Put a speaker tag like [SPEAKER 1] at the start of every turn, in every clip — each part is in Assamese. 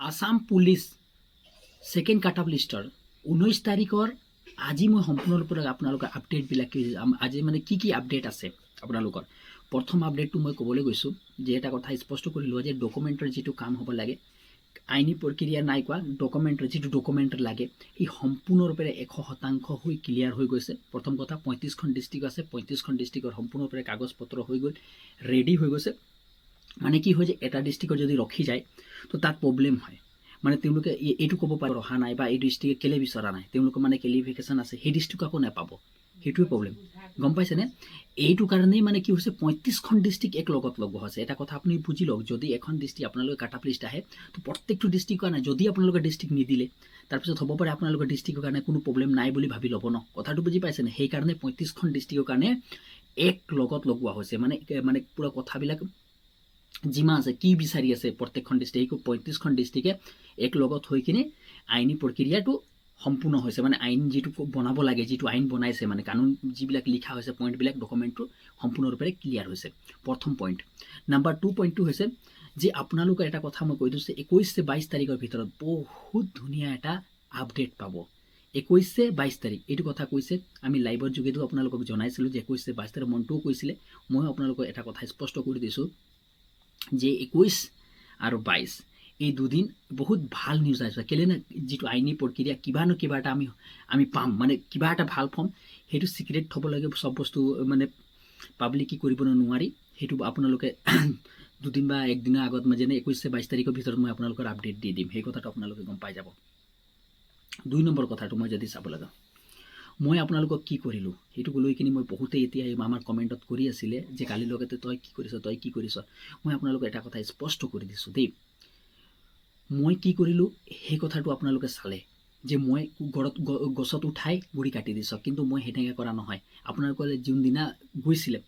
[SPEAKER 1] Assam police second cut off লিষ্টৰ 19 তাৰিখৰ আজি মই সম্পূৰ্ণৰূপে আপোনালোকৰ আপডেটবিলাক আজি মানে কি আপডেট আছে আপোনালোকৰ প্ৰথম আপডেটটো মই ক'বলৈ গৈছোঁ যে এটা কথা স্পষ্ট কৰি লোৱা যে ডকুমেণ্টৰ যিটো কাম হ'ব লাগে আইনী প্ৰক্ৰিয়া নাই কোৱা ডকুমেণ্টৰ যিটো ডকুমেণ্ট লাগে এই সম্পূৰ্ণৰূপে 100% হৈ ক্লিয়াৰ হৈ গৈছে প্ৰথম কথা 35খন ডিষ্ট্ৰিক্ট আছে 35খন ডিষ্ট্ৰিক্টৰ সম্পূৰ্ণৰূপে কাগজ পত্ৰ হৈ গ'ল ৰেডি হৈ গৈছে মানে কি হয় যে এটা ডিষ্ট্ৰিক্টৰ যদি ৰখি যায় তো তাত প্ৰব্লেম হয় মানে তেওঁলোকে এইটো ক'ব পাৰে ৰহা নাই বা এই ডিষ্ট্ৰিক্টে কেলে বিচৰা নাই তেওঁলোকৰ মানে কেলিফিকেশ্যন আছে সেই ডিষ্ট্ৰিক্ট আকৌ নাপাব সেইটোৱে প্ৰব্লেম গম পাইছেনে এইটো কাৰণেই মানে কি হৈছে 35খন ডিষ্ট্ৰিক্ট এক লগত লগোৱা হৈছে এটা কথা আপুনি বুজি লওক যদি এখন ডিষ্ট্ৰিক্ট আপোনালোকে কাট অফ লিষ্ট আহে তো প্ৰত্যেকটো ডিষ্ট্ৰিক্টৰ কাৰণে যদি আপোনালোকে ডিষ্ট্ৰিক্ট নিদিলে তাৰপিছত হ'ব পাৰে আপোনালোকৰ ডিষ্ট্ৰিক্টৰ কাৰণে কোনো প্ৰব্লেম নাই বুলি ভাবি ল'ব ন কথাটো বুজি পাইছেনে সেইকাৰণে 35খন ডিষ্ট্ৰিক্টৰ কাৰণে এক লগত লগোৱা হৈছে মানে পুৰা কথাবিলাক যিমান আছে কি বিচাৰি আছে প্ৰত্যেকখন ডিষ্ট্ৰিক্ট 35খন ডিষ্ট্ৰিক্টে এক লগত হৈ কিনে আইনী প্ৰক্ৰিয়াটো সম্পূৰ্ণ হৈছে মানে আইন যিটো বনাব লাগে যিটো আইন বনাইছে মানে কানুন যিবিলাক লিখা হৈছে পইণ্টবিলাক ডকুমেণ্টটো সম্পূৰ্ণৰূপে ক্লিয়াৰ হৈছে প্ৰথম পইণ্ট নাম্বাৰ 2 পইণ্টটো হৈছে যে আপোনালোকৰ এটা কথা মই কৈ দিছোঁ 21-22 তাৰিখৰ ভিতৰত বহুত ধুনীয়া এটা আপডেট পাব 21-22 তাৰিখ এইটো কথা কৈছে আমি লাইভৰ যোগেদিও আপোনালোকক জনাইছিলোঁ যে 21-22 তাৰিখ মনটোও কৈছিলে মই আপোনালোকক এটা কথা স্পষ্ট কৰি দিছোঁ যে 21 আৰু 22 এই দুদিন বহুত ভাল নিউজ আহিছে কেলে না যিটো আইনী প্ৰক্ৰিয়া কিবা ন কিবা এটা আমি পাম মানে কিবা এটা ভাল পাম সেইটো সিক্ৰেট থ'ব লাগে সব বস্তু মানে পাব্লিক কি কৰিব নোৱাৰি সেইটো আপোনালোকে দুদিন বা একদিনৰ আগত মানে যেনে 21-22 তাৰিখৰ ভিতৰত মই আপোনালোকৰ আপডেট দি দিম সেই কথাটো আপোনালোকে গম পাই যাব 2 নম্বৰ কথাটো মই যদি চাব লগা মই আপোনালোকক কি কৰিলোঁ সেইটো লৈ কিনি মই বহুতেই এতিয়া আমাৰ কমেণ্টত কৰি আছিলে যে কালিৰ লগতে তই কি কৰিছ মই আপোনালোকক এটা কথা স্পষ্ট কৰি দিছোঁ দেই মই কি কৰিলোঁ সেই কথাটো আপোনালোকে চালে যে মই গছত উঠাই গুড়ি কাটি দিছোঁ কিন্তু মই সেনেকৈ কৰা নহয় আপোনালোকে যোনদিনা গৈছিলে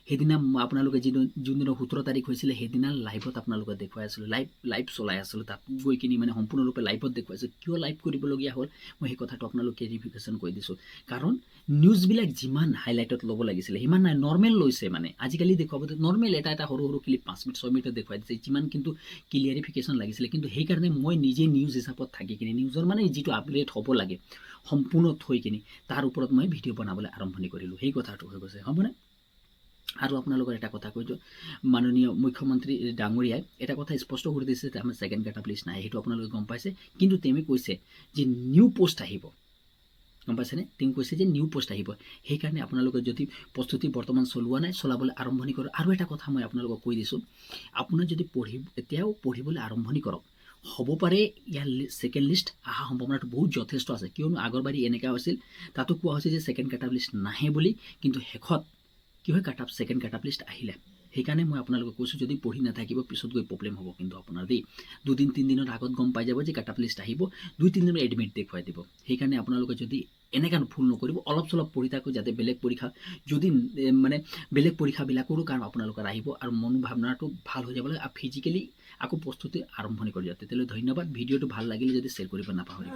[SPEAKER 1] সেইদিনা আপোনালোকে যোনদিনা 17 তাৰিখ হৈছিলে সেইদিনা লাইভত আপোনালোকে দেখুৱাই আছিলোঁ লাইভ চলাই আছিলোঁ তাত গৈ কিনি মানে সম্পূৰ্ণৰূপে লাইভত দেখুৱাইছোঁ কিয় লাইভ কৰিবলগীয়া হ'ল মই সেই কথাটো আপোনালোকে ভেৰিফিকেশ্যন কৰি দিছোঁ কাৰণ নিউজবিলাক যিমান হাইলাইটত ল'ব লাগিছিলে সিমান নাই নৰ্মেল লৈছে মানে আজিকালি দেখুৱাব নৰ্মেল এটা সৰু ক্লিপ 5 মিনিট 6 মিনিটত দেখুৱাই দিছে যিমান কিন্তু ক্লিয়াৰিফিকেশ্যন লাগিছিলে কিন্তু সেইকাৰণে মই নিজে নিউজ হিচাপত থাকি কিনি নিউজৰ মানে যিটো আপডেট হ'ব লাগে সম্পূৰ্ণ থৈ কিনি তাৰ ওপৰত মই ভিডিঅ' বনাবলৈ আৰম্ভণি কৰিলোঁ সেই কথাটো হৈ গৈছে হ'বনে আৰু আপোনালোকৰ এটা কথা কৈছোঁ মাননীয় মুখ্যমন্ত্ৰী ডাঙৰীয়াই এটা কথা স্পষ্ট কৰি দিছে যে আমাৰ ছেকেণ্ড কাট অফ লিষ্ট নাই সেইটো আপোনালোকে গম পাইছে কিন্তু তেওঁ কৈছে যে নিউ পোষ্ট আহিব গম পাইছেনে তেওঁ কৈছে যে নিউ পোষ্ট আহিব সেইকাৰণে আপোনালোকে যদি প্ৰস্তুতি বৰ্তমান চলোৱা নাই চলাবলৈ আৰম্ভণি কৰক আৰু এটা কথা মই আপোনালোকক কৈ দিছোঁ আপোনাৰ যদি এতিয়াও পঢ়িবলৈ আৰম্ভণি কৰক হ'ব পাৰে ইয়াৰ ছেকেণ্ড লিষ্ট অহা সম্ভাৱনাটো বহুত যথেষ্ট আছে কিয়নো আগৰবাৰী এনেকুৱা হৈছিল তাতো কোৱা হৈছে যে ছেকেণ্ড কাট অফ লিষ্ট নাহে বুলি কিন্তু শেষত কি হয় ছেকেণ্ড কাট অফ লিষ্ট আহিলে সেইকাৰণে মই আপোনালোকক কৈছোঁ যদি পঢ়ি নাথাকিব পিছত গৈ প্ৰব্লেম হ'ব কিন্তু আপোনাৰ দেই 2-3 দিনৰ আগত গম পাই যাব যে কাট অফ লিষ্ট আহিব 2-3 দিনৰ এডমিট দেখুৱাই দিব সেইকাৰণে আপোনালোকে যদি এনেকৈ ভুল নকৰিব অলপ চলপ পঢ়ি থাকোঁ যাতে বেলেগ পৰীক্ষা যদি মানে বেলেগ পৰীক্ষাবিলাকৰো কাৰণ আপোনালোকৰ আহিব আৰু মনোভাৱনাটো ভাল হৈ যাব লাগে আৰু ফিজিকেলি আকৌ প্ৰস্তুতি আৰম্ভণি কৰি যাব তেতিয়াহ'লে ধন্যবাদ ভিডিঅ'টো ভাল লাগিলে যদি শ্বেয়াৰ কৰিব নাপাহৰিব